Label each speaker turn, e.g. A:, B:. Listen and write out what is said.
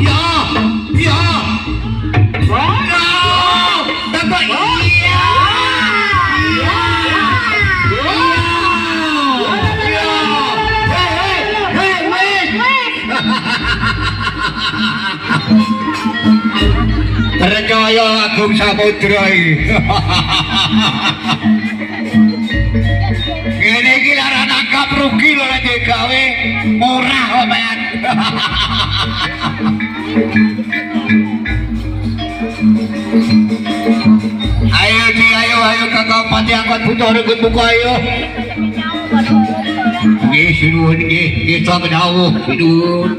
A: Ya, ya. No, Bapak iya. Iya. Iya. Hei, wait. Percaya Agung Samudra iki. Ngene iki lara nangkap rugi lho nek gawe murah kok, Mas. Ayo Ci, ayo Kakak Pati angkat butuh renggut buka ayo. Nggih, sinuhun nggih, kita kedawuh, sinuhun.